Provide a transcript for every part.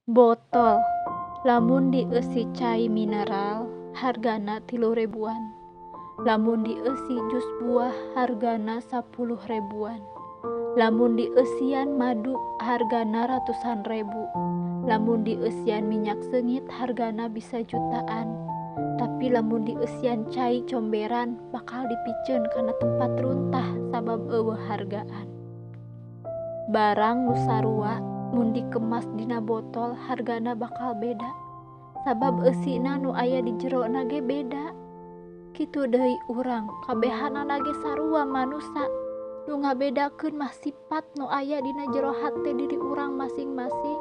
Botol lamun dieusi cai mineral hargana 3.000-an, lamun dieusi jus buah hargana 10.000-an, lamun dieusian madu hargana ratusan ribu, lamun dieusian minyak sengit hargana bisa jutaan. Tapi lamun dieusian cai comberan bakal dipikeun kana tempat runtah sabab eueuh hargaan. Barang nu sarua mun dikemas dina botol hargana bakal beda, sabab eusina nu aya di jerona ge beda. Kitu deui urang, kabehanana ge sarua manusa, nu ngabedakeun mah sifat nu aya dina jero hate diri urang masing-masing.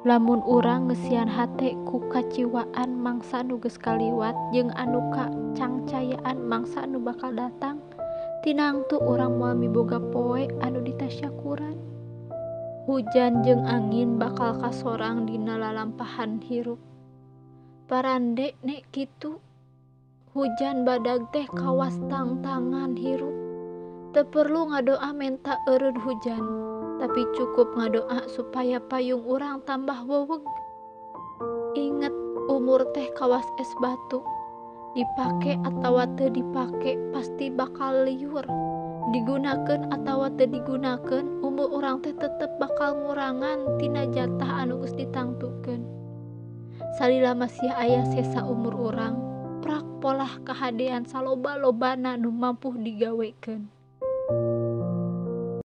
Lamun urang ngeusian hate ku kaciwaan mangsa nu geus kaliwat jeung anu kacangcayaan mangsa nu bakal datang, tinangtu urang moal miboga poe anu ditasyakuran. Hujan jeung angin bakal kasorang dina lalampahan hirup. Parande nek kitu, hujan badag teh kawas tangtangan hirup. Teu perlu ngadoa menta eureud hujan, tapi cukup ngadoa supaya payung urang tambah weweg. Inget umur teh kawas es batu, dipake atawa teu dipake pasti bakal liur. Digunakeun atawa teu digunakeun, umur urang teh tetep bakal ngurangan tina jatah anu geus ditangtukeun. Salila masih aya sesa umur urang, prak polah kahadean saloba-lobana nu mampu digawekeun.